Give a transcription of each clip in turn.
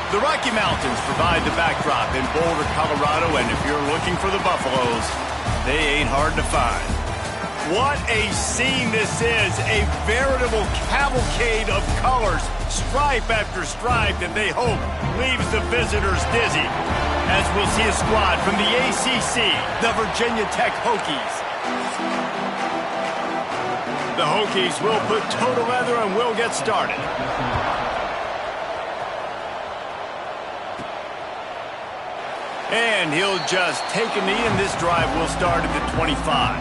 The Rocky Mountains provide the backdrop in Boulder, Colorado, and if you're looking for the Buffaloes, they ain't hard to find. What a scene this is, a veritable cavalcade of colors, stripe after stripe that they hope leaves the visitors dizzy. As we'll see a squad from the ACC, the Virginia Tech Hokies. The Hokies will put total leather and will get started. And he'll just take a knee, and this drive will start at the 25.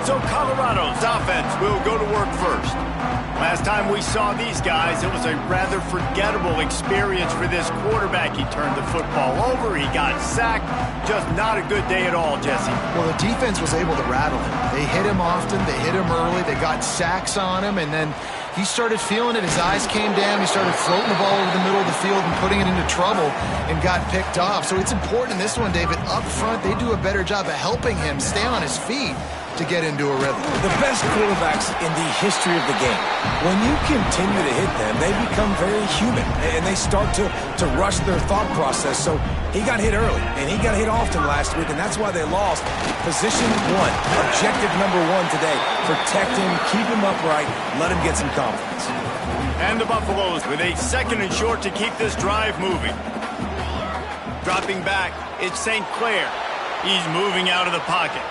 So Colorado's offense will go to work first. Last time we saw these guys, it was a rather forgettable experience for this quarterback. He turned the football over, he got sacked. Just not a good day at all, Jesse. Well, the defense was able to rattle him. They hit him often, they hit him early, they got sacks on him, and then he started feeling it. His eyes came down. He started floating the ball over the middle of the field and putting it into trouble and got picked off. So it's important in this one, David. Up front, they do a better job of helping him stay on his feet to get into a rhythm. The best quarterbacks in the history of the game, when you continue to hit them, they become very human, and they start to rush their thought process. So he got hit early, and he got hit often last week, and that's why they lost. Position one, objective number one today. Protect him, keep him upright, let him get some confidence. And the Buffaloes with a second and short to keep this drive moving. Dropping back, it's St. Clair. He's moving out of the pocket.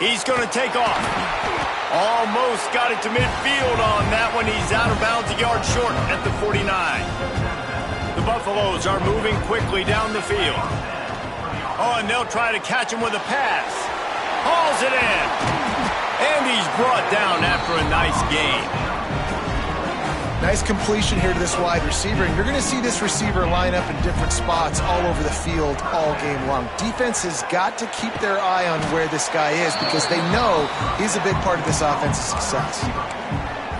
He's going to take off. Almost got it to midfield on that one. He's out of bounds, a yard short at the 49. The Buffaloes are moving quickly down the field. Oh, and they'll try to catch him with a pass. Hauls it in. And he's brought down after a nice gain. Nice completion here to this wide receiver, and you're going to see this receiver line up in different spots all over the field all game long. Defense has got to keep their eye on where this guy is because they know he's a big part of this offense's success.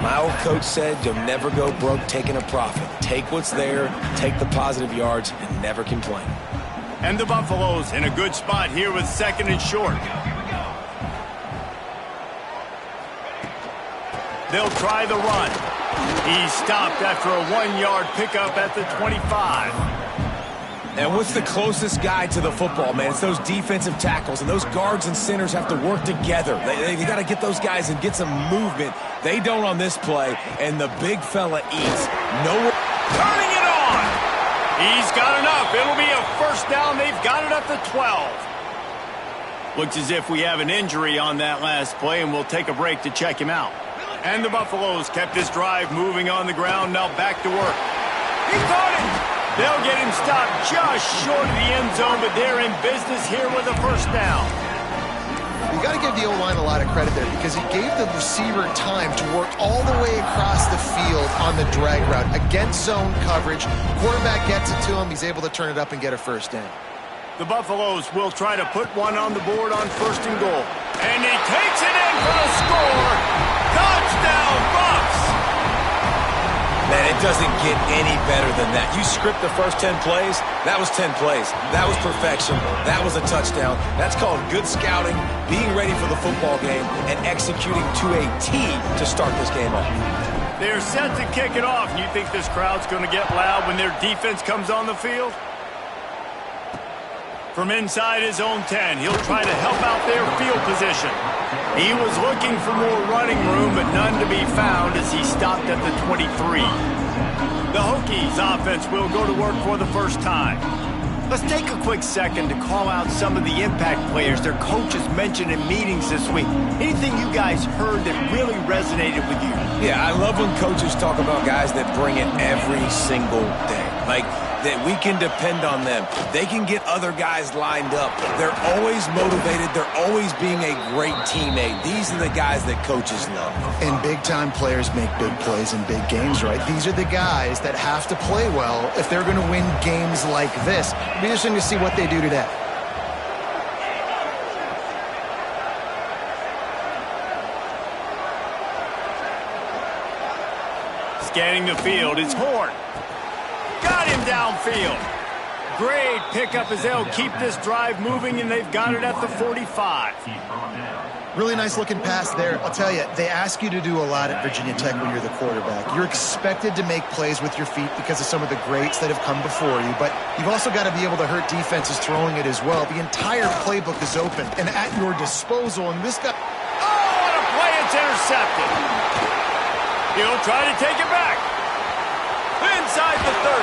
My old coach said you'll never go broke taking a profit. Take what's there, take the positive yards, and never complain. And the Buffaloes in a good spot here with second and short. They'll try the run. He's stopped after a 1-yard pickup at the 25. And what's the closest guy to the football, man? It's those defensive tackles, and those guards and centers have to work together. They got to get those guys and get some movement. They don't on this play, and the big fella eats. Turning it on! He's got enough. It'll be a first down. They've got it at the 12. Looks as if we have an injury on that last play, and we'll take a break to check him out. And the Buffaloes kept this drive moving on the ground. Now back to work. He caught it! They'll get him stopped just short of the end zone, but they're in business here with a first down. You got to give the O-line a lot of credit there because he gave the receiver time to work all the way across the field on the drag route against zone coverage. Quarterback gets it to him. He's able to turn it up and get a first down. The Buffaloes will try to put one on the board on first and goal. And he takes it in for the score. Touchdown, Buffs! Man, it doesn't get any better than that. You script the first 10 plays, that was 10 plays. That was perfection. That was a touchdown. That's called good scouting, being ready for the football game, and executing to a T to start this game off. They're set to kick it off. You think this crowd's going to get loud when their defense comes on the field? From inside his own 10, he'll try to help out their field position. He was looking for more running room, but none to be found as he stopped at the 23. The Hokies offense will go to work for the first time. Let's take a quick second to call out some of the impact players their coaches mentioned in meetings this week. Anything you guys heard that really resonated with you? Yeah, I love when coaches talk about guys that bring it every single day. Like, that we can depend on them. They can get other guys lined up. They're always motivated. They're always being a great teammate. These are the guys that coaches love. And big-time players make big plays in big games, right? These are the guys that have to play well if they're going to win games like this. It'll be interesting to see what they do today. Scanning the field, it's Horn. Got him downfield. Great pickup as they'll keep this drive moving, and they've got it at the 45. Really nice looking pass there. I'll tell you, they ask you to do a lot at Virginia Tech when you're the quarterback. You're expected to make plays with your feet because of some of the greats that have come before you, but you've also got to be able to hurt defenses throwing it as well. The entire playbook is open and at your disposal, and this guy... Oh, what a play! It's intercepted. He'll try to take it back. Inside the 30.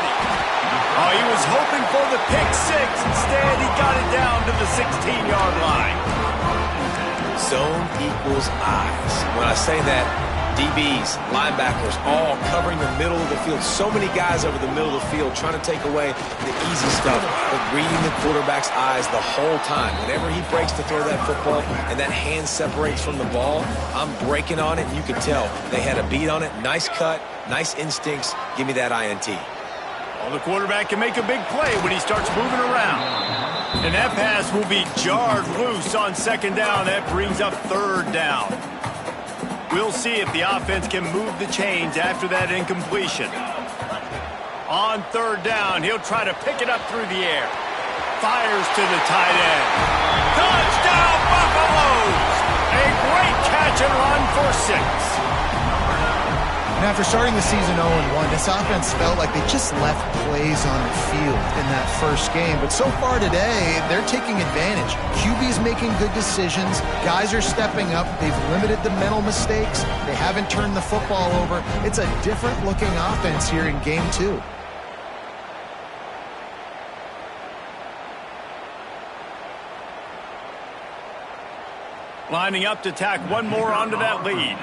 Oh, he was hoping for the pick six. Instead, he got it down to the 16-yard line. Zone equals eyes. When I say that, DBs, linebackers, all covering the middle of the field. So many guys over the middle of the field trying to take away the easy stuff, but reading the quarterback's eyes the whole time. Whenever he breaks to throw that football and that hand separates from the ball, I'm breaking on it, and you can tell they had a beat on it. Nice cut, nice instincts. Give me that INT. Well, the quarterback can make a big play when he starts moving around. And that pass will be jarred loose on second down. That brings up third down. We'll see if the offense can move the chains after that incompletion. On third down, he'll try to pick it up through the air. Fires to the tight end. Touchdown, Buffaloes! A great catch and run for 6. And after starting the season 0-1, this offense felt like they just left plays on the field in that first game. But so far today, they're taking advantage. QB's making good decisions. Guys are stepping up. They've limited the mental mistakes. They haven't turned the football over. It's a different-looking offense here in Game 2. Lining up to tack one more onto that lead.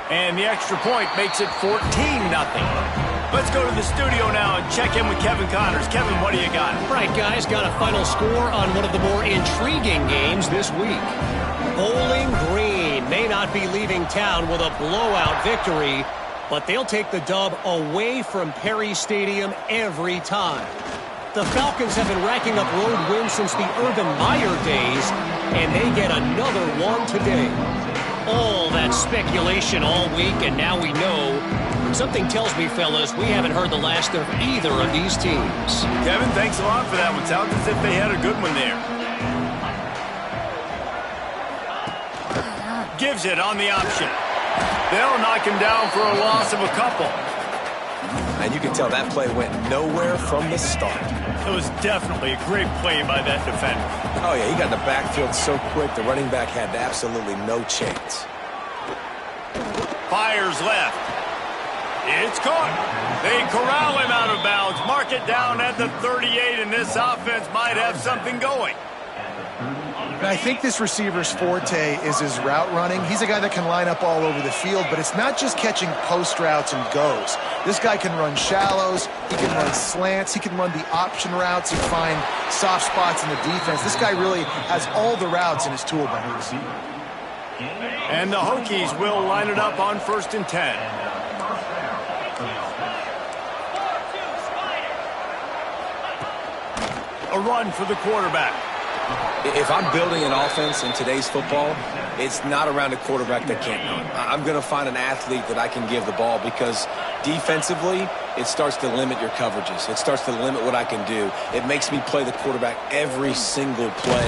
And the extra point makes it 14-0. Let's go to the studio now and check in with Kevin Connors. Kevin, what do you got? Right, guys, got a final score on one of the more intriguing games this week. Bowling Green may not be leaving town with a blowout victory, but they'll take the dub away from Perry Stadium every time. The Falcons have been racking up road wins since the Urban Meyer days, and they get another one today. All that speculation all week, and now we know. Something tells me, fellas, we haven't heard the last of either of these teams. Kevin, thanks a lot for that one. Sounds as if they had a good one there. Gives it on the option. They'll knock him down for a loss of a couple. And you can tell that play went nowhere from the start. It was definitely a great play by that defender. Oh, yeah, he got in the backfield so quick, the running back had absolutely no chance. Fires left. It's caught. They corral him out of bounds. Mark it down at the 38, and this offense might have something going. And I think this receiver's forte is his route running. He's a guy that can line up all over the field, but it's not just catching post routes and goes. This guy can run shallows, he can run slants, he can run the option routes and find soft spots in the defense. This guy really has all the routes in his toolbox. And the Hokies will line it up on 1st and 10. A run for the quarterback. If I'm building an offense in today's football, it's not around a quarterback that can't run. I'm going to find an athlete that I can give the ball because defensively, it starts to limit your coverages. It starts to limit what I can do. It makes me play the quarterback every single play.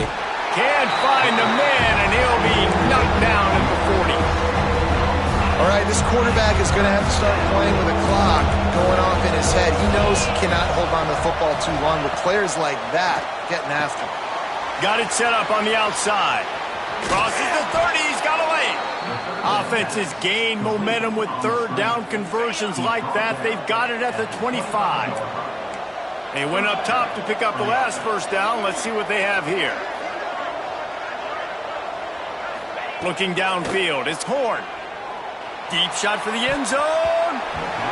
Can't find a man, and he'll be knocked down at the 40. All right, this quarterback is going to have to start playing with a clock going off in his head. He knows he cannot hold on to the football too long with players like that getting after him. Got it set up on the outside. Crosses the 30. He's got a lane. Offense has gained momentum with third down conversions like that. They've got it at the 25. They went up top to pick up the last first down. Let's see what they have here. Looking downfield. It's Horn. Deep shot for the end zone.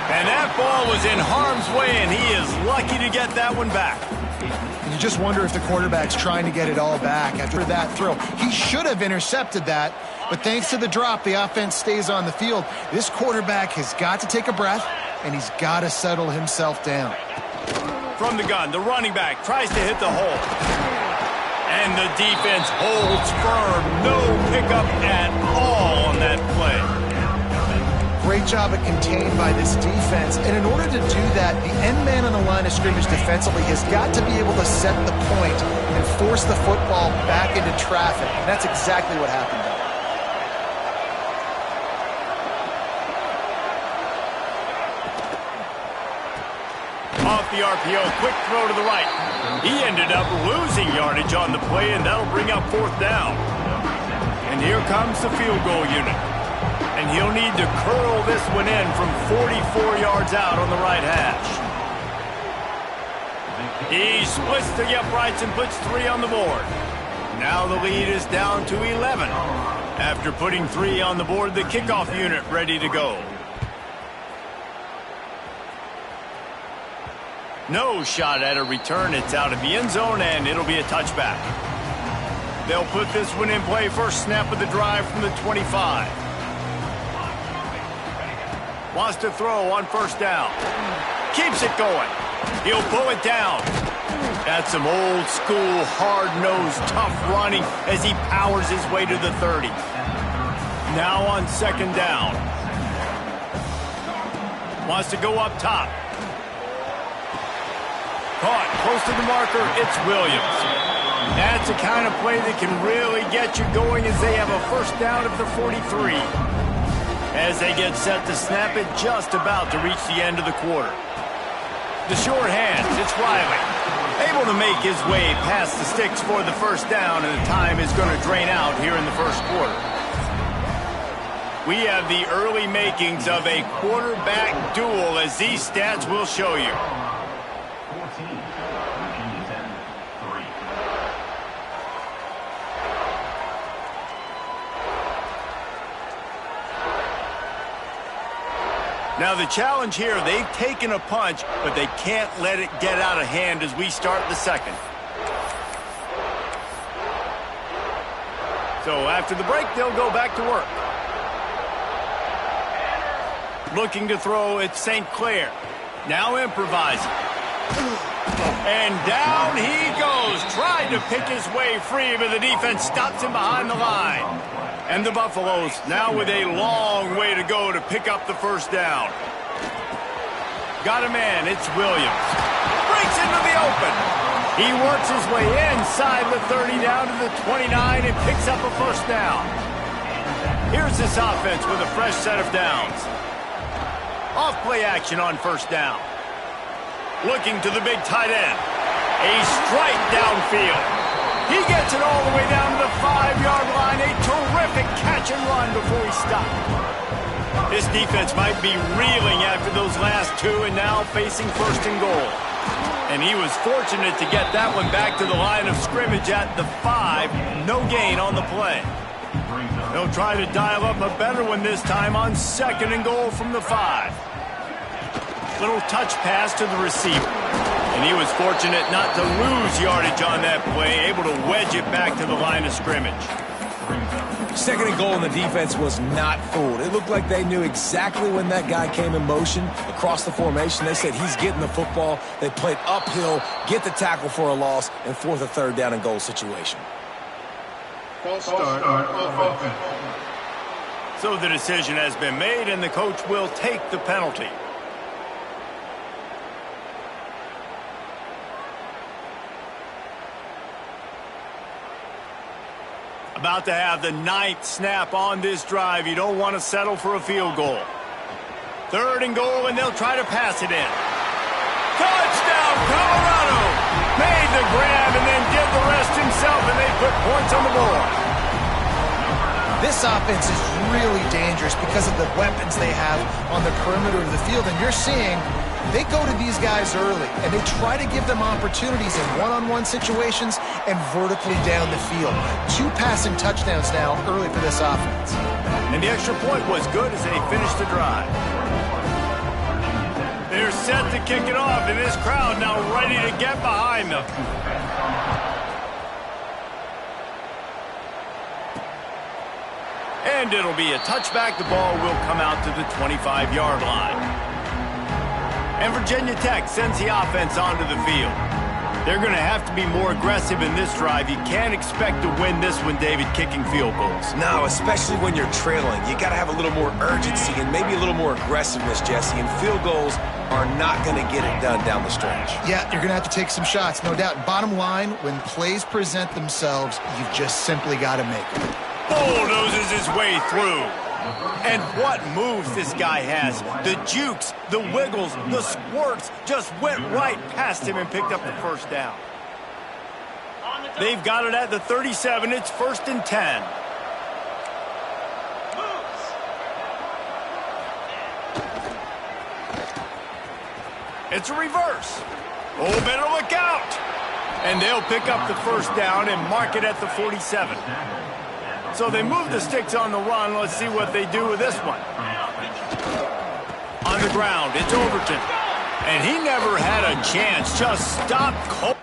And that ball was in harm's way, and he is lucky to get that one back. And you just wonder if the quarterback's trying to get it all back after that throw. He should have intercepted that, but thanks to the drop, the offense stays on the field. This quarterback has got to take a breath, and he's got to settle himself down. From the gun, the running back tries to hit the hole. And the defense holds firm. No pickup at all on that play. Great great job at contained by this defense. And in order to do that, the end man on the line of scrimmage defensively has got to be able to set the point and force the football back into traffic. And that's exactly what happened there. Off the RPO, quick throw to the right. He ended up losing yardage on the play, and that'll bring up 4th down. And here comes the field goal unit. And he'll need to curl this one in from 44 yards out on the right hash. He splits the uprights and puts 3 on the board. Now the lead is down to 11. After putting 3 on the board, the kickoff unit ready to go. No shot at a return. It's out of the end zone, and it'll be a touchback. They'll put this one in play. First snap of the drive from the 25. Wants to throw on 1st down. Keeps it going. He'll pull it down. That's some old school, hard-nosed, tough running as he powers his way to the 30. Now on 2nd down. Wants to go up top. Caught close to the marker, it's Williams. That's the kind of play that can really get you going as they have a 1st down at the 43. As they get set to snap it, just about to reach the end of the quarter. The short hands, it's Riley. Able to make his way past the sticks for the 1st down, and the time is going to drain out here in the 1st quarter. We have the early makings of a quarterback duel, as these stats will show you. Now the challenge here, they've taken a punch, but they can't let it get out of hand as we start the 2nd. So after the break, they'll go back to work. Looking to throw, it's St. Clair. Now improvising. And down he goes. Tried to pick his way free, but the defense stops him behind the line. And the Buffaloes now with a long way to go to pick up the 1st down. Got a man, it's Williams. Breaks into the open. He works his way inside the 30 down to the 29 and picks up a 1st down. Here's this offense with a fresh set of downs. Off play action on 1st down. Looking to the big tight end. A strike downfield. He gets it all the way down to the 5-yard line. A terrific catch and run before he stopped. This defense might be reeling after those last 2 and now facing 1st and goal. And he was fortunate to get that one back to the line of scrimmage at the 5. No gain on the play. They'll try to dial up a better one this time on 2nd and goal from the 5. Little touch pass to the receiver. And he was fortunate not to lose yardage on that play, able to wedge it back to the line of scrimmage. 2nd and goal, and the defense was not fooled. It looked like they knew exactly when that guy came in motion across the formation. They said he's getting the football. They played uphill, get the tackle for a loss, and 4th or 3rd down and goal situation. False start offense. So the decision has been made, and the coach will take the penalty. About to have the 9th snap on this drive. You don't want to settle for a field goal. 3rd and goal, and they'll try to pass it in. Touchdown, Colorado! Made the grab and then did the rest himself, and they put points on the board. This offense is really dangerous because of the weapons they have on the perimeter of the field. And you're seeing they go to these guys early, and they try to give them opportunities in one-on-one situations and vertically down the field. 2 passing touchdowns now early for this offense. And the extra point was good as they finished the drive. They're set to kick it off, and this crowd now ready to get behind them. And it'll be a touchback. The ball will come out to the 25-yard line. And Virginia Tech sends the offense onto the field. They're going to have to be more aggressive in this drive. You can't expect to win this one, David, kicking field goals. No, especially when you're trailing. You got to have a little more urgency and maybe a little more aggressiveness, Jesse. And field goals are not going to get it done down the stretch. Yeah, you're going to have to take some shots, no doubt. Bottom line, when plays present themselves, you've just simply got to make them. Bulldozes his way through. And what moves this guy has. The jukes, the wiggles, the squirts just went right past him and picked up the first down. They've got it at the 37. It's 1st and 10. It's a reverse. Oh, better look out. And they'll pick up the first down and mark it at the 47. So they move the sticks on the run. Let's see what they do with this one. On the ground, it's Overton. And he never had a chance. Just stopped cold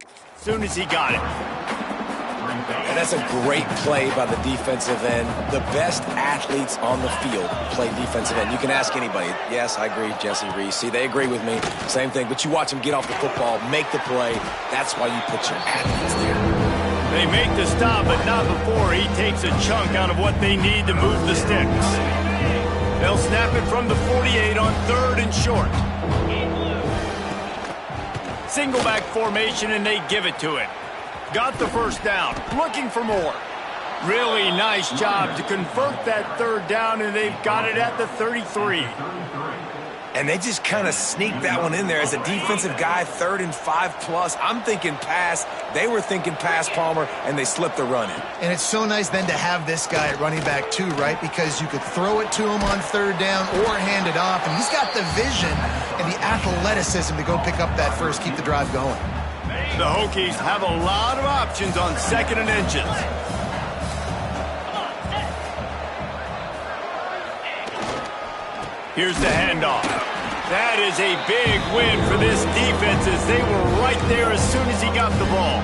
as soon as he got it. And that's a great play by the defensive end. The best athletes on the field play defensive end. You can ask anybody. Yes, I agree, Jesse Reese. See, they agree with me. Same thing. But you watch them get off the football, make the play. That's why you put your athletes there. They make the stop, but not before he takes a chunk out of what they need to move the sticks. They'll snap it from the 48 on 3rd and short. Single back formation, and they give it to it. Got the first down, looking for more. Really nice job to convert that 3rd down, and they've got it at the 33. And they just kind of sneaked that one in there as a defensive guy, 3rd and 5+. I'm thinking pass. They were thinking pass, Palmer, and they slipped the run in. And it's so nice then to have this guy at running back too, right? Because you could throw it to him on 3rd down or hand it off. And he's got the vision and the athleticism to go pick up that first, keep the drive going. The Hokies have a lot of options on 2nd and inches. Here's the handoff. That is a big win for this defense as they were right there as soon as he got the ball.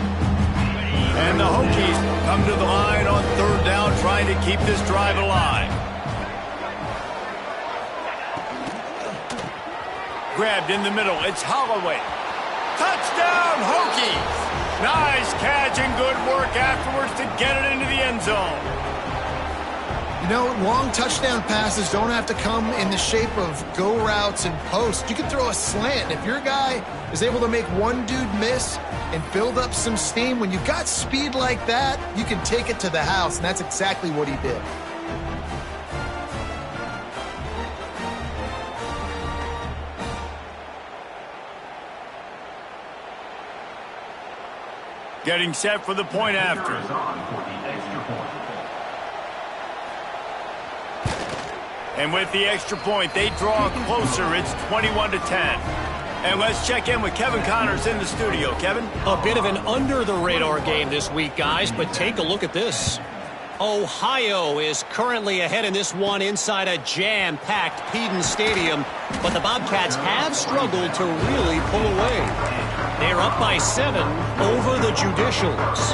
And the Hokies come to the line on 3rd down trying to keep this drive alive. Grabbed in the middle. It's Holloway. Touchdown, Hokies! Nice catch and good work afterwards to get it into the end zone. You know, long touchdown passes don't have to come in the shape of go routes and posts. You can throw a slant. If your guy is able to make one dude miss and build up some steam, when you've got speed like that, you can take it to the house, and that's exactly what he did. Getting set for the point after. And with the extra point, they draw closer. It's 21-10. And let's check in with Kevin Connors in the studio. Kevin? A bit of an under-the-radar game this week, guys, but take a look at this. Ohio is currently ahead in this one inside a jam-packed Peden Stadium, but the Bobcats have struggled to really pull away. They're up by 7 over the Judicials.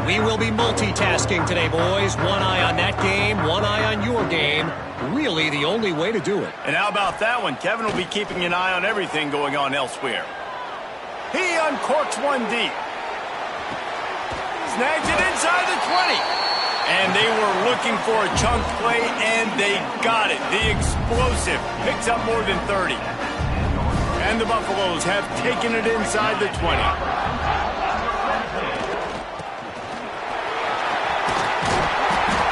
We will be multitasking today, boys. One eye on that game, one eye on your game. Really the only way to do it. And how about that one? Kevin will be keeping an eye on everything going on elsewhere. He uncorks one deep. Snags it inside the 20. And they were looking for a chunk play, and they got it. The explosive picks up more than 30. And the Buffaloes have taken it inside the 20.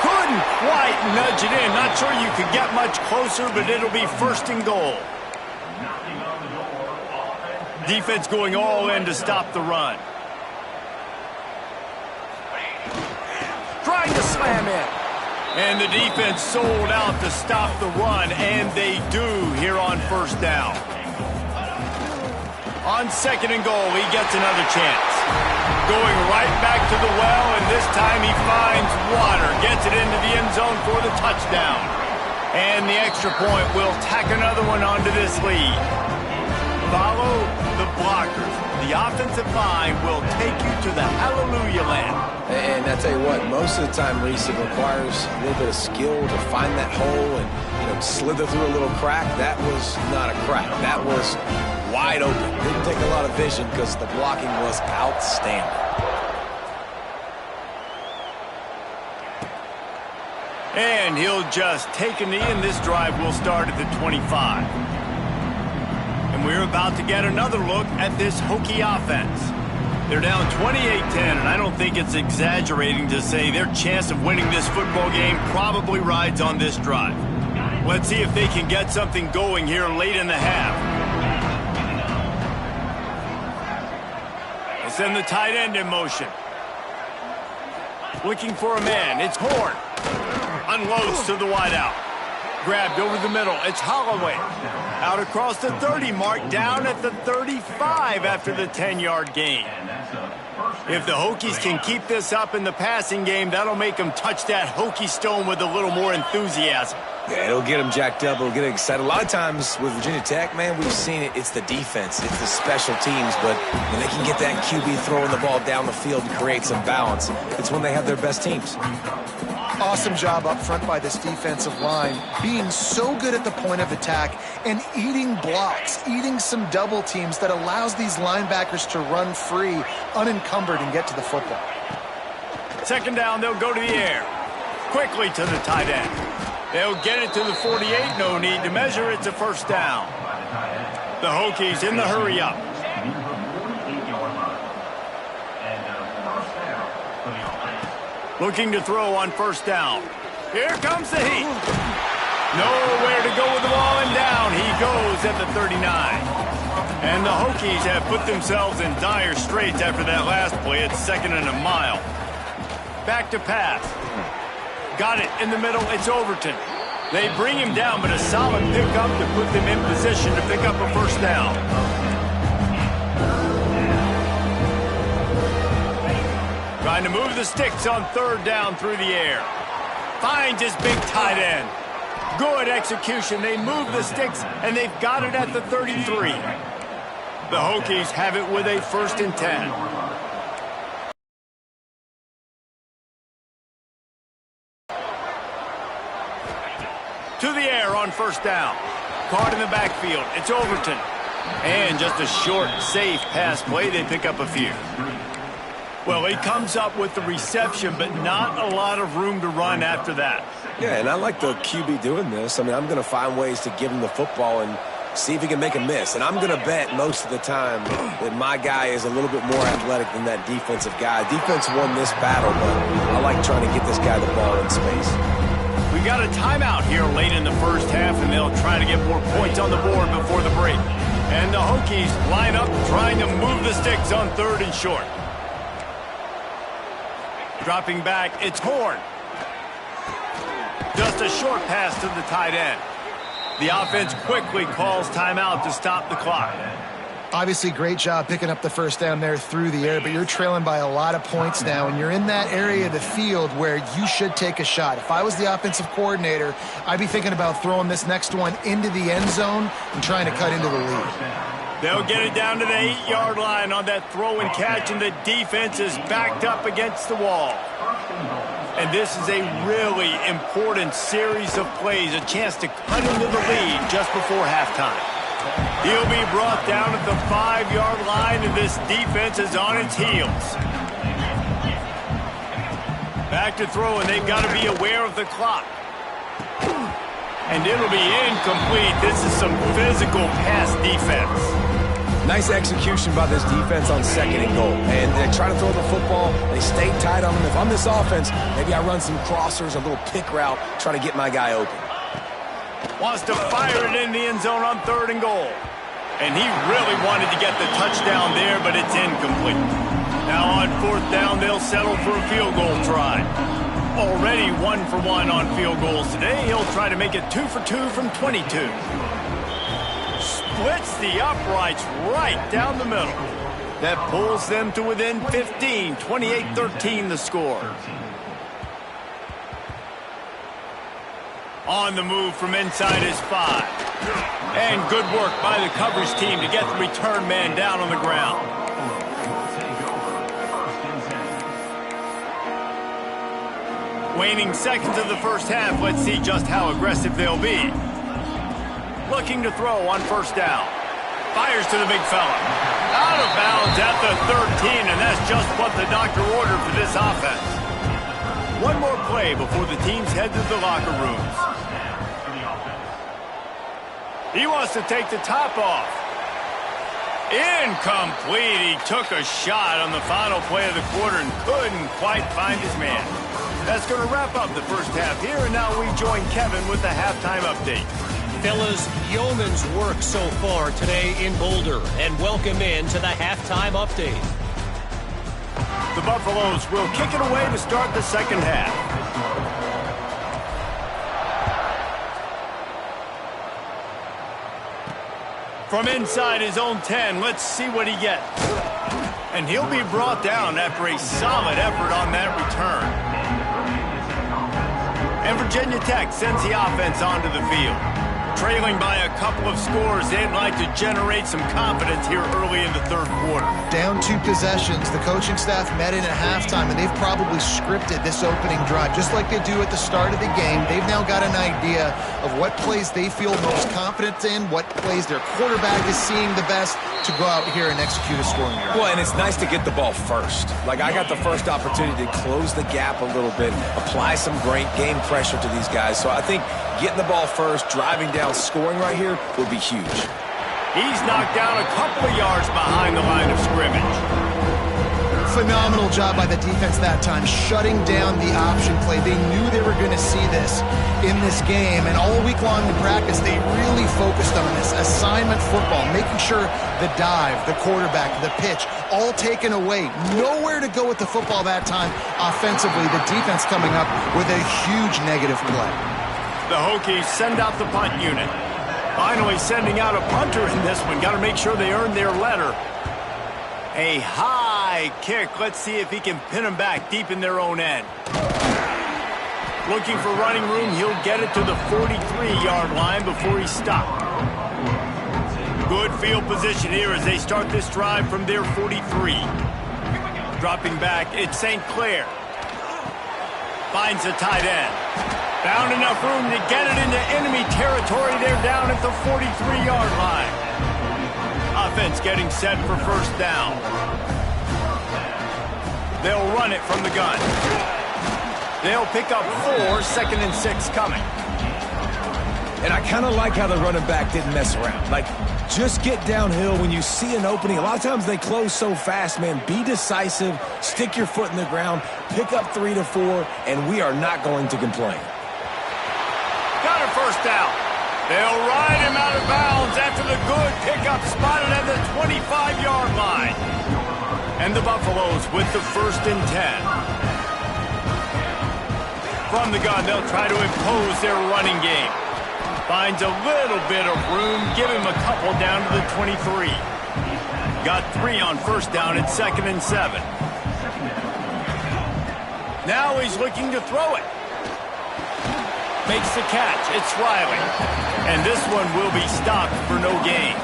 Couldn't quite nudge it in. Not sure you could get much closer, but it'll be 1st and goal. Defense going all in to stop the run. Trying to slam in. And the defense sold out to stop the run, and they do here on 1st down. On 2nd and goal, he gets another chance. Going right back to the well, and this time he finds water. Gets it into the end zone for the touchdown. And the extra point will tack another one onto this lead. Follow the blockers. the offensive line will take you to the hallelujah land. And I tell you what, most of the time, Reese, it requires a little bit of skill to find that hole and slither through a little crack. That was not a crack. That was wide open. Didn't take a lot of vision because the blocking was outstanding. And he'll just take a knee, and this drive will start at the 25. And we're about to get another look at this Hokie offense. They're down 28-10, and I don't think it's exaggerating to say their chance of winning this football game probably rides on this drive. Let's see if they can get something going here late in the half. They send the tight end in motion. Looking for a man. It's Horn. Unloads to the wideout. Grabbed over the middle. It's Holloway. Out across the 30 mark, down at the 35 after the 10-yard gain. If the Hokies can keep this up in the passing game, that'll make them touch that Hokie stone with a little more enthusiasm. Yeah, it'll get them jacked up. It'll get them excited. A lot of times with Virginia Tech, man, we've seen it. It's the defense. It's the special teams. But when they can get that QB throwing the ball down the field and create some balance, it's when they have their best teams. Awesome job up front by this defensive line, being so good at the point of attack and eating blocks, eating some double teams that allows these linebackers to run free, unencumbered, and get to the football. Second down, they'll go to the air. Quickly to the tight end. They'll get it to the 48. No need to measure. It's a first down. The Hokies in the hurry up. Looking to throw on first down. Here comes the heat. Nowhere to go with the ball, and down he goes at the 39. And the Hokies have put themselves in dire straits after that last play. It's 2nd and a mile. Back to pass. Got it in the middle. It's Overton. They bring him down, but a solid pickup to put them in position to pick up a first down. Trying to move the sticks on third down through the air. Finds his big tight end. Good execution. They move the sticks, and they've got it at the 33. The Hokies have it with a 1st and 10. To the air on first down. Caught in the backfield. It's Overton. And just a short, safe pass play. They pick up a few. Well, he comes up with the reception, but not a lot of room to run after that. Yeah, and I like the QB doing this. I mean, I'm going to find ways to give him the football and see if he can make a miss. And I'm going to bet most of the time that my guy is a little bit more athletic than that defensive guy. Defense won this battle, but I like trying to get this guy the ball in space. We got a timeout here late in the first half, and they'll try to get more points on the board before the break. And the Hokies line up trying to move the sticks on 3rd and short. Dropping back, it's Horn. Just a short pass to the tight end. The offense quickly calls timeout to stop the clock. Obviously, great job picking up the first down there through the air, but you're trailing by a lot of points now, and you're in that area of the field where you should take a shot. If I was the offensive coordinator, I'd be thinking about throwing this next one into the end zone and trying to cut into the lead. They'll get it down to the 8-yard line on that throw and catch, and the defense is backed up against the wall. And this is a really important series of plays, a chance to cut into the lead just before halftime. He'll be brought down at the 5-yard line, and this defense is on its heels. Back to throw, and they've got to be aware of the clock. And it'll be incomplete. This is some physical pass defense. Nice execution by this defense on 2nd and goal. And they try to throw the football. They stay tight on them. If I'm this offense, maybe I run some crossers, a little pick route, try to get my guy open. Wants to fire it in the end zone on 3rd and goal. And he really wanted to get the touchdown there, but it's incomplete. Now on 4th down, they'll settle for a field goal try. Already 1 for 1 on field goals today. He'll try to make it 2 for 2 from 22. Splits the uprights right down the middle. That pulls them to within 15, 28-13 the score. On the move from inside his 5. And good work by the coverage team to get the return man down on the ground. Waning seconds of the first half. Let's see just how aggressive they'll be. Looking to throw on first down. Fires to the big fella. Out of bounds at the 13, and that's just what the doctor ordered for this offense. One more play before the teams head to the locker rooms. He wants to take the top off. Incomplete. He took a shot on the final play of the quarter and couldn't quite find his man. That's going to wrap up the first half here, and now we join Kevin with the halftime update. Fellas, yeoman's work so far today in Boulder, and welcome in to the halftime update. The Buffaloes will kick it away to start the second half. From inside his own 10, let's see what he gets. And he'll be brought down after a solid effort on that return. And Virginia Tech sends the offense onto the field. Trailing by a couple of scores, they'd like to generate some confidence here early in the third quarter. Down 2 possessions, the coaching staff met in at halftime, and they've probably scripted this opening drive. Just like they do at the start of the game, they've now got an idea of what plays they feel most confident in, what plays their quarterback is seeing the best to go out here and execute a scoring drive. Well, and it's nice to get the ball first. Like, I got the first opportunity to close the gap a little bit, apply some great game pressure to these guys. So I think getting the ball first, driving down, scoring right here would be huge. He's knocked down a couple of yards behind the line of scrimmage. Phenomenal job by the defense that time, shutting down the option play. They knew they were going to see this in this game, and all week long in practice, they really focused on this assignment football, making sure the dive, the quarterback, the pitch, all taken away. Nowhere to go with the football that time offensively. The defense coming up with a huge negative play. The Hokies send out the punt unit. Finally sending out a punter in this one. Got to make sure they earn their letter. A high kick. Let's see if he can pin them back deep in their own end. Looking for running room. He'll get it to the 43-yard line before he's stopped. Good field position here as they start this drive from their 43. Dropping back, it's St. Clair. Finds the tight end. Found enough room to get it into enemy territory. They're down at the 43-yard line. Offense getting set for first down. They'll run it from the gun. They'll pick up 4, 2nd and 6 coming. And I kind of like how the running back didn't mess around. Like, just get downhill when you see an opening. A lot of times they close so fast, man. Be decisive, stick your foot in the ground, pick up 3 to 4, and we are not going to complain. Got a first down. They'll ride him out of bounds after the good pickup spotted at the 25-yard line. And the Buffaloes with the 1st and 10. From the gun, they'll try to impose their running game. Finds a little bit of room. Give him a couple down to the 23. Got 3 on first down at 2nd and 7. Now he's looking to throw it. Makes the catch. It's Riley. And this one will be stopped for no gain.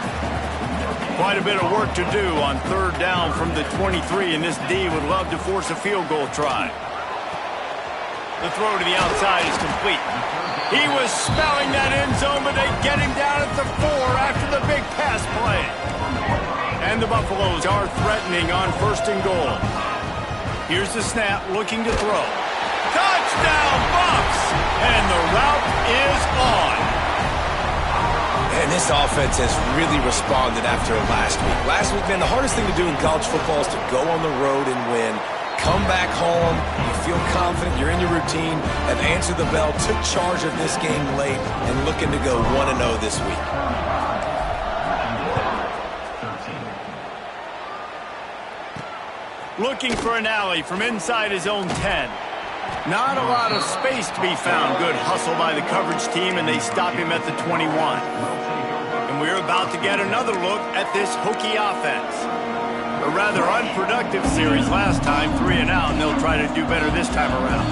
Quite a bit of work to do on 3rd down from the 23, and this D would love to force a field goal try. The throw to the outside is complete. He was smelling that end zone, but they get him down at the 4 after the big pass play. And the Buffaloes are threatening on 1st and goal. Here's the snap, looking to throw. Touchdown, Buffs! And the route is on. And this offense has really responded after last week. Last week, man, the hardest thing to do in college football is to go on the road and win. Come back home, you feel confident, you're in your routine, have answered the bell, took charge of this game late, and looking to go 1-0 this week. Looking for an alley from inside his own 10. Not a lot of space to be found. Good hustle by the coverage team, and they stop him at the 21. And we're about to get another look at this Hokie offense. A rather unproductive series last time, 3 and out, and they'll try to do better this time around.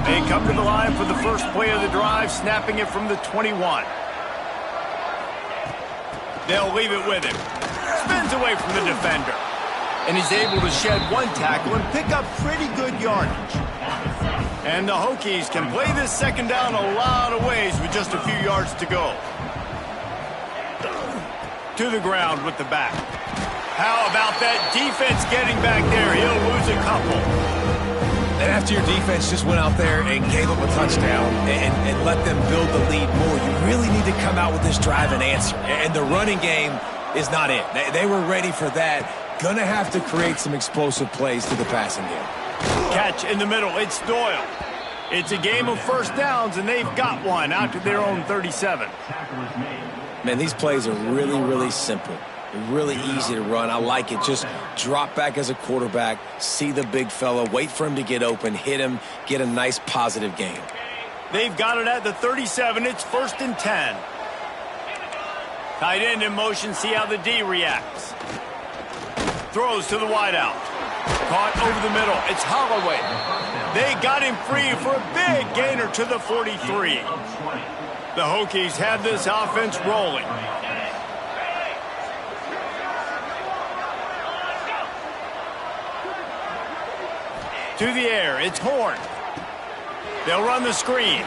They come to the line for the first play of the drive, snapping it from the 21. They'll leave it with him. Spins away from the defender. And he's able to shed 1 tackle and pick up pretty good yardage. And the Hokies can play this second down a lot of ways with just a few yards to go. To the ground with the back. How about that defense getting back there? He'll lose a couple. And after your defense just went out there and gave them a touchdown and let them build the lead more, you really need to come out with this drive and answer. And the running game is not it. They were ready for that. Gonna have to create some explosive plays to the passing game. Catch in the middle. It's Doyle. It's a game of first downs, and they've got one out to their own 37. Man, these plays are really, really simple. They're really easy to run. I like it. Just drop back as a quarterback, see the big fella, wait for him to get open, hit him, get a nice positive gain. They've got it at the 37. It's 1st and 10. Tight end in motion. See how the D reacts. Throws to the wideout. Caught over the middle. It's Holloway. They got him free for a big gainer to the 43. The Hokies have this offense rolling. To the air. It's Horn. They'll run the screen.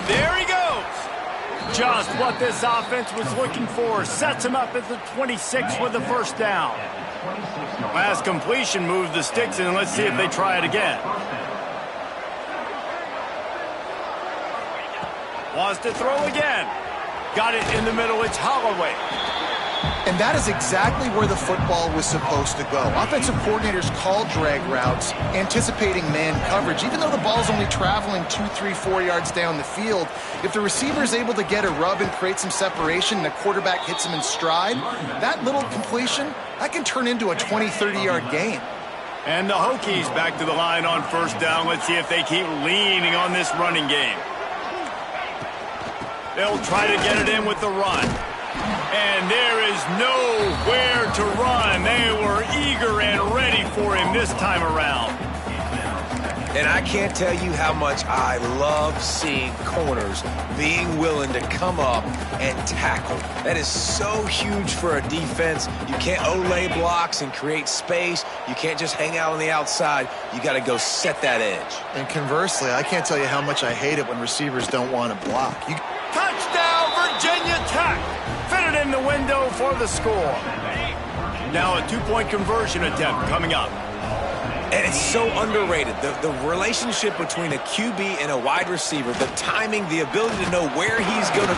There he goes. Just what this offense was looking for. Sets him up at the 26 with the first down. Last completion moved the sticks in. Let's see if they try it again. Wants to throw again. Got it in the middle. It's Holloway. And that is exactly where the football was supposed to go. Offensive coordinators call drag routes, anticipating man coverage. Even though the ball's only traveling 2, 3, 4 yards down the field, if the receiver is able to get a rub and create some separation and the quarterback hits him in stride, that little completion, that can turn into a 20, 30-yard gain. And the Hokies back to the line on first down. Let's see if they keep leaning on this running game. They'll try to get it in with the run. And there is nowhere to run. They were eager and ready for him this time around. And I can't tell you how much I love seeing corners being willing to come up and tackle. That is so huge for a defense. You can't olay blocks and create space. You can't just hang out on the outside. You got to go set that edge. And conversely, I can't tell you how much I hate it when receivers don't want to block. Touchdown, Virginia Tech! Fitted in the window for the score. Now a 2-point conversion attempt coming up. And it's so underrated. The relationship between a QB and a wide receiver, the timing, the ability to know where he's going to...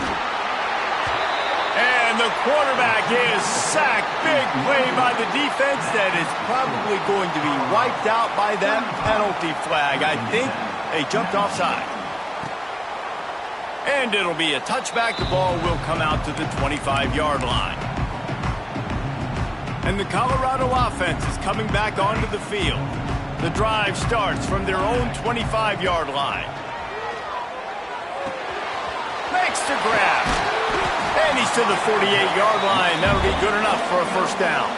And the quarterback is sacked. Big play by the defense that is probably going to be wiped out by that penalty flag. I think they jumped offside. And it'll be a touchback. The ball will come out to the 25-yard line. And the Colorado offense is coming back onto the field. The drive starts from their own 25-yard line. Makes the grab. And he's to the 48-yard line. That'll be good enough for a first down.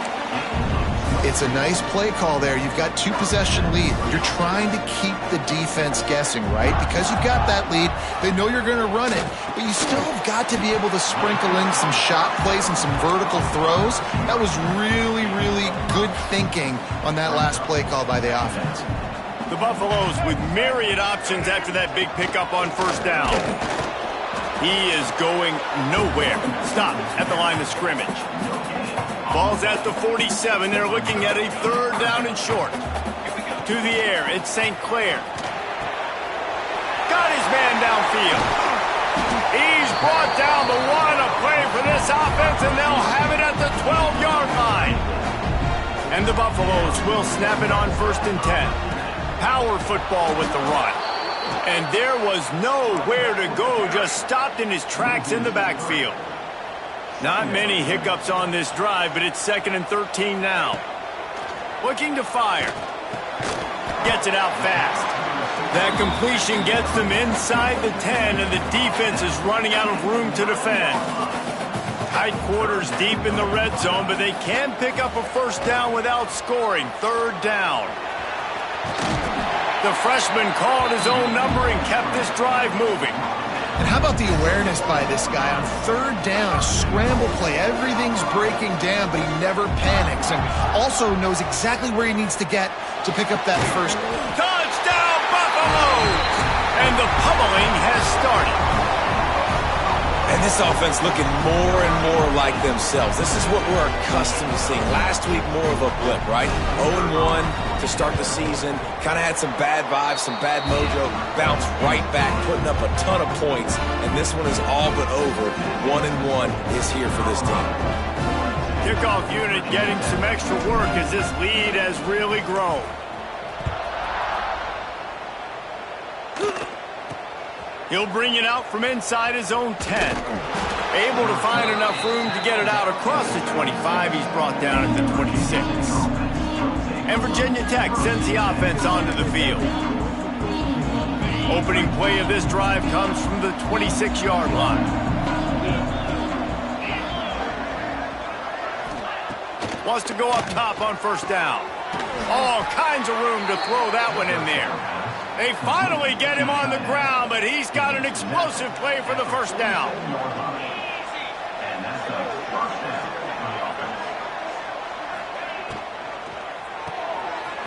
It's a nice play call there. You've got 2-possession lead. You're trying to keep the defense guessing, right? Because you've got that lead, they know you're going to run it. But you still have got to be able to sprinkle in some shot plays and some vertical throws. That was really, really good thinking on that last play call by the offense. The Buffaloes with myriad options after that big pickup on first down. He is going nowhere. Stop at the line of scrimmage. Ball's at the 47. They're looking at a 3rd down and short. To the air. It's St. Clair. Got his man downfield. He's brought down the one. A play for this offense, and they'll have it at the 12-yard line. And the Buffaloes will snap it on 1st and 10. Power football with the run. And there was nowhere to go. Just stopped in his tracks in the backfield. Not many hiccups on this drive, but it's 2nd and 13 now. Looking to fire. Gets it out fast. That completion gets them inside the 10, and the defense is running out of room to defend. Tight quarters deep in the red zone, but they can pick up a first down without scoring. 3rd down. The freshman called his own number and kept this drive moving. And how about the awareness by this guy on 3rd down, a scramble play. Everything's breaking down, but he never panics and also knows exactly where he needs to get to pick up that first. Touchdown, Buffaloes! And the pummeling has started. And this offense looking more and more like themselves. This is what we're accustomed to seeing. Last week, more of a blip, right? 0-1 to start the season. Kind of had some bad vibes, some bad mojo. Bounced right back, putting up a ton of points. And this one is all but over. 1-1 is here for this team. Kickoff unit getting some extra work as this lead has really grown. He'll bring it out from inside his own 10. Able to find enough room to get it out across the 25. He's brought down at the 26. And Virginia Tech sends the offense onto the field. Opening play of this drive comes from the 26-yard line. Wants to go up top on first down. All kinds of room to throw that one in there. They finally get him on the ground, but he's got an explosive play for the first down.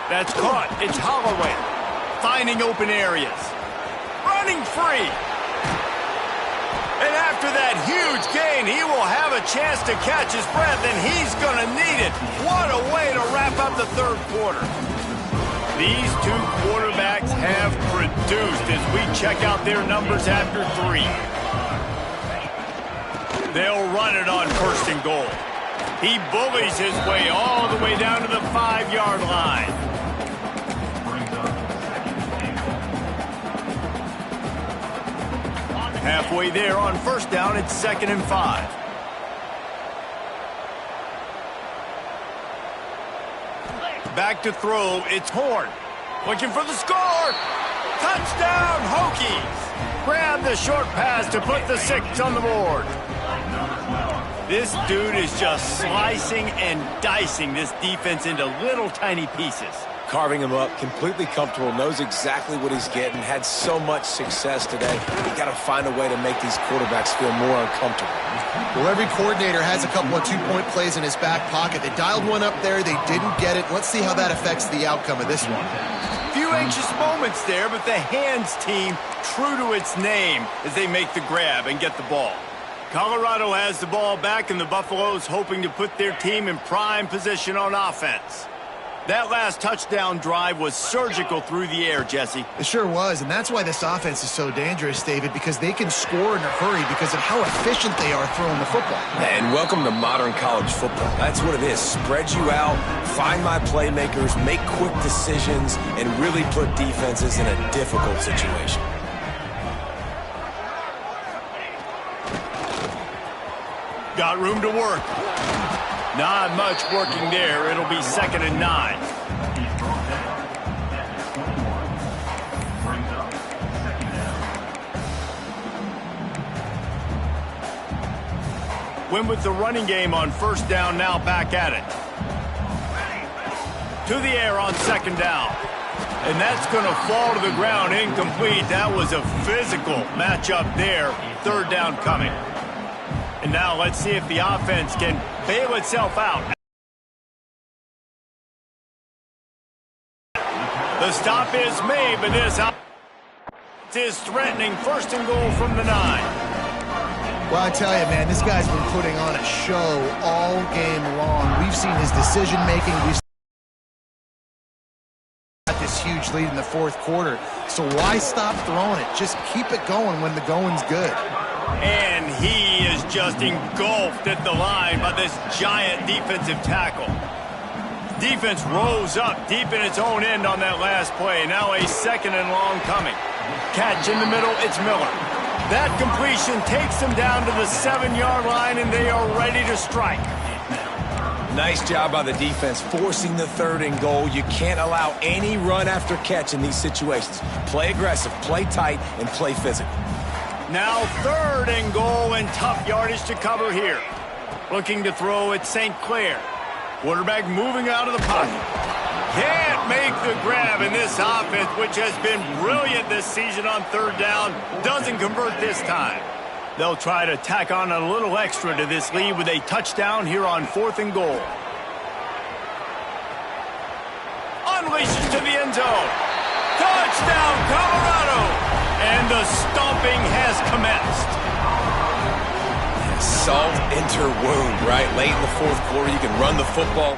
That's caught. It's Holloway. Finding open areas. Running free. And after that huge gain, he will have a chance to catch his breath, and he's going to need it. What a way to wrap up the third quarter. These two quarterbacks have produced as we check out their numbers after 3. They'll run it on first and goal. He bullies his way all the way down to the 5-yard line. Halfway there on first down, it's 2nd and 5. Back to throw, it's Horn. Looking for the score. Touchdown, Hokies. Grab the short pass to put the 6 on the board. This dude is just slicing and dicing this defense into little tiny pieces. Carving him up, completely comfortable, knows exactly what he's getting, had so much success today. You got to find a way to make these quarterbacks feel more uncomfortable. Well, every coordinator has a couple of 2-point plays in his back pocket. They dialed one up there. They didn't get it. Let's see how that affects the outcome of this one. Few anxious moments there, but the hands team true to its name as they make the grab and get the ball. Colorado has the ball back, and the Buffaloes hoping to put their team in prime position on offense. That last touchdown drive was surgical through the air, Jesse. It sure was, and that's why this offense is so dangerous, David, because they can score in a hurry because of how efficient they are throwing the football. And welcome to modern college football. That's what it is. Spread you out, find my playmakers, make quick decisions, and really put defenses in a difficult situation. Got room to work. Not much working there. It'll be 2nd and 9. Win with the running game on first down, now back at it. To the air on 2nd down. And that's going to fall to the ground incomplete. That was a physical matchup there. 3rd down coming. And now let's see if the offense can bail itself out. The stop is made, but this is threatening 1st and goal from the 9. Well, I tell you, man, this guy's been putting on a show all game long. We've seen his decision-making. We've got this huge lead in the 4th quarter. So why stop throwing it? Just keep it going when the going's good. And he is just engulfed at the line by this giant defensive tackle. Defense rose up deep in its own end on that last play. Now a 2nd and long coming. Catch in the middle, it's Miller. That completion takes them down to the 7-yard line, and they are ready to strike. Nice job by the defense, forcing the 3rd and goal. You can't allow any run after catch in these situations. Play aggressive, play tight, and play physical. Now 3rd and goal, and tough yardage to cover here. Looking to throw at St. Clair. Quarterback moving out of the pocket. Can't make the grab, and this offense, which has been brilliant this season on 3rd down, doesn't convert this time. They'll try to tack on a little extra to this lead with a touchdown here on 4th and goal. Unleashes to the end zone. Touchdown, Colorado! And the stomping has commenced. Salt enter wound, right? Late in the fourth quarter, you can run the football.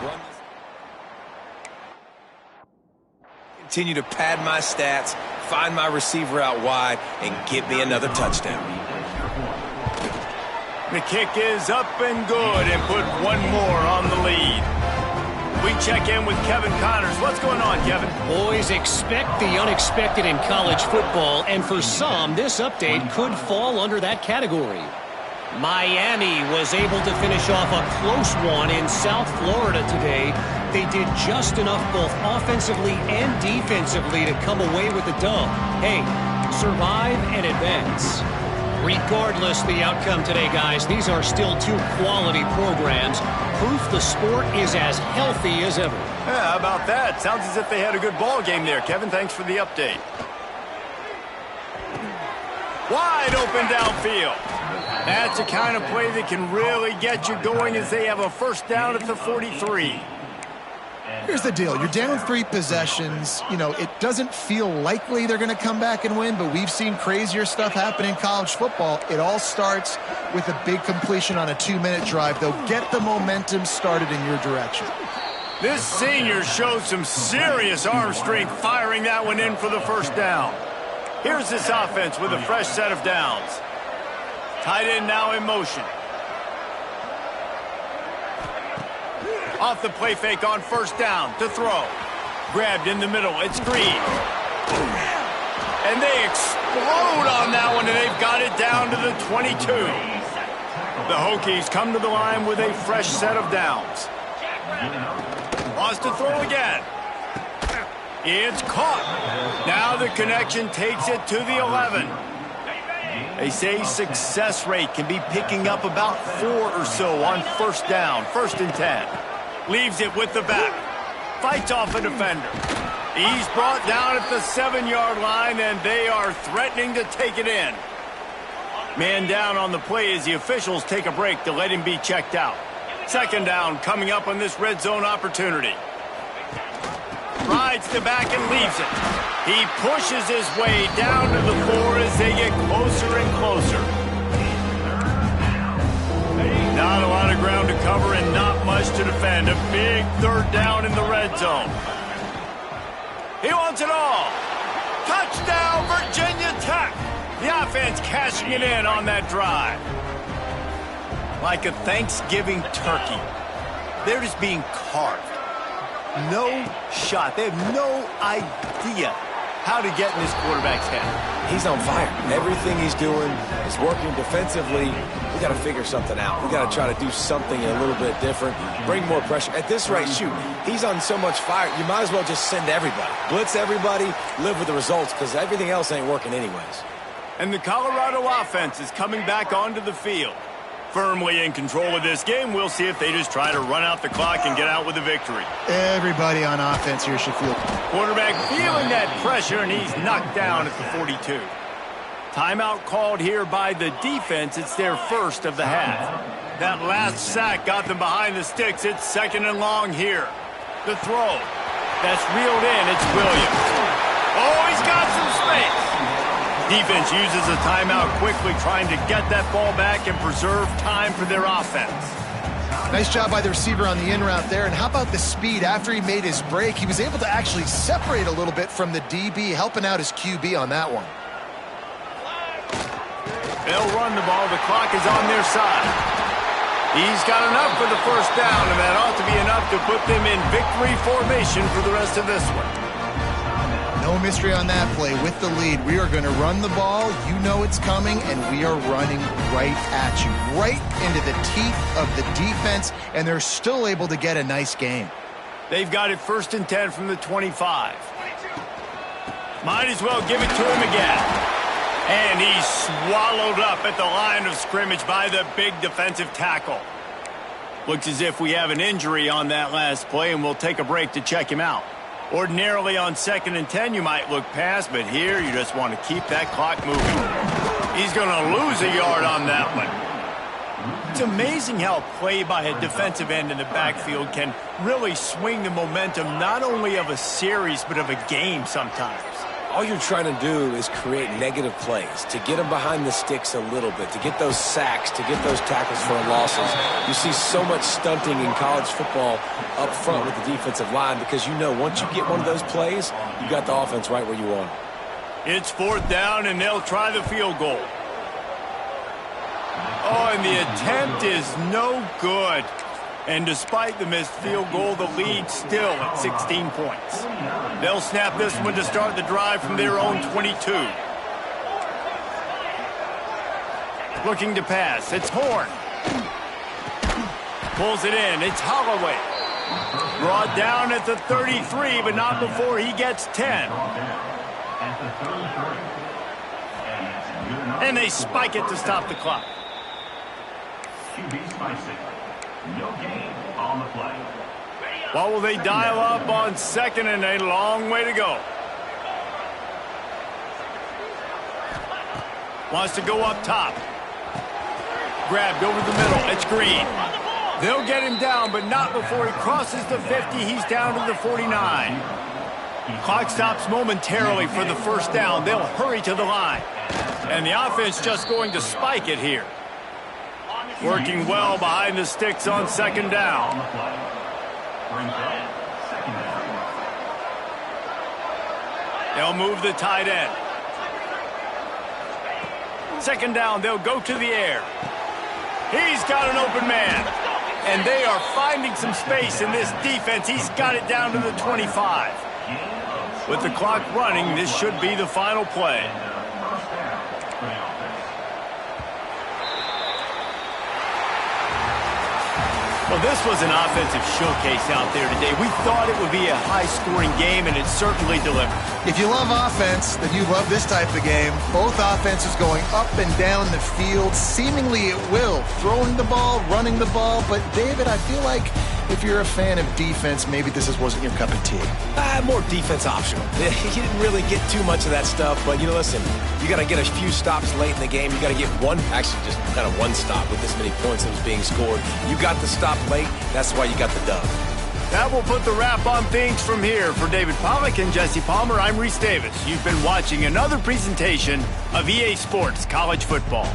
Continue to pad my stats, find my receiver out wide, and get me another touchdown. The kick is up and good and put one more on the lead. We check in with Kevin Connors. What's going on, Kevin? Boys, expect the unexpected in college football, and for some, this update could fall under that category. Miami was able to finish off a close one in South Florida today. They did just enough both offensively and defensively to come away with the dub. Hey, survive and advance. Regardless the outcome today, guys, these are still two quality programs. Proof the sport is as healthy as ever. Yeah, how about that? Sounds as if they had a good ball game there, Kevin. Thanks for the update. Wide open downfield. That's the kind of play that can really get you going as they have a first down at the 43. Here's the deal. You're down 3 possessions. You know, it doesn't feel likely they're going to come back and win, but we've seen crazier stuff happen in college football. It all starts with a big completion on a 2-minute drive. They'll get the momentum started in your direction. This senior showed some serious arm strength firing that one in for the first down. Here's this offense with a fresh set of downs. Tight end now in motion. Off the play fake on first down to throw. Grabbed in the middle. It's Green. And they explode on that one, and they've got it down to the 22. The Hokies come to the line with a fresh set of downs. Wants to throw again. It's caught. Now the connection takes it to the 11. They say success rate can be picking up about 4 or so on first down, 1st and 10. Leaves it with the back. Fights off a defender. He's brought down at the 7-yard line, and they are threatening to take it in. Man down on the play as the officials take a break to let him be checked out. 2nd down coming up on this red zone opportunity. Rides the back and leaves it. He pushes his way down to the 4 as they get closer and closer. Not a lot of ground to cover and not much to defend. A big 3rd down in the red zone. He wants it all. Touchdown, Virginia Tech. The offense cashing it in on that drive. Like a Thanksgiving turkey, they're just being carved. No shot. They have no idea how to get in this quarterback's head. He's on fire. Everything he's doing is working defensively. We got to figure something out. We got to try to do something a little bit different. Bring more pressure. At this rate, shoot, he's on so much fire, you might as well just send everybody. Blitz everybody, live with the results, because everything else ain't working anyways. And the Colorado offense is coming back onto the field. Firmly in control of this game. We'll see if they just try to run out the clock and get out with a victory. Everybody on offense here should feel. Quarterback feeling that pressure, and he's knocked down at the 42. Timeout called here by the defense. It's their first of the half. That last sack got them behind the sticks. It's 2nd and long here. The throw. That's reeled in. It's Williams. Oh, he's got some space. Defense uses a timeout quickly, trying to get that ball back and preserve time for their offense. Nice job by the receiver on the in route there. And how about the speed after he made his break? He was able to actually separate a little bit from the DB, helping out his QB on that one. They'll run the ball. The clock is on their side. He's got enough for the first down, and that ought to be enough to put them in victory formation for the rest of this one. No mystery on that play. With the lead, we are going to run the ball. You know it's coming, and we are running right at you, right into the teeth of the defense, and they're still able to get a nice game. They've got it 1st and 10 from the 25. Might as well give it to him again. And he's swallowed up at the line of scrimmage by the big defensive tackle. Looks as if we have an injury on that last play, and we'll take a break to check him out. Ordinarily on 2nd and 10, you might look past, but here you just want to keep that clock moving. He's going to lose a yard on that one. It's amazing how play by a defensive end in the backfield can really swing the momentum not only of a series, but of a game sometimes. all you're trying to do is create negative plays, to get them behind the sticks a little bit, to get those sacks, to get those tackles for losses. You see so much stunting in college football up front with the defensive line because you know once you get one of those plays, you got the offense right where you want it. It's 4th down, and they'll try the field goal. Oh, and the attempt is no good. And despite the missed field goal, the lead still at 16 points. They'll snap this one to start the drive from their own 22. Looking to pass. It's Horn. Pulls it in. It's Holloway. Brought down at the 33, but not before he gets 10. And they spike it to stop the clock. No gain on the play. What will they dial up on 2nd and a long way to go? Wants to go up top. Grabbed over the middle. It's Green. They'll get him down, but not before he crosses the 50. He's down to the 49. Clock stops momentarily for the 1st down. They'll hurry to the line. And the offense just going to spike it here. Working well behind the sticks on 2nd down. They'll move the tight end. 2nd down, they'll go to the air. He's got an open man. And they are finding some space in this defense. He's got it down to the 25. With the clock running, this should be the final play. Well, this was an offensive showcase out there today. We thought it would be a high-scoring game, and it certainly delivered. If you love offense, then you love this type of game. Both offenses going up and down the field, seemingly at will. Throwing the ball, running the ball. But, David, I feel like if you're a fan of defense, maybe this wasn't your cup of tea. More defense optional. You didn't really get too much of that stuff, but, listen, you got to get a few stops late in the game. You got to get just kind of one stop with this many points that was being scored. You got the stop late. That's why you got the dub. That will put the wrap on things from here. For David Pollack and Jesse Palmer, I'm Reese Davis. You've been watching another presentation of EA Sports College Football.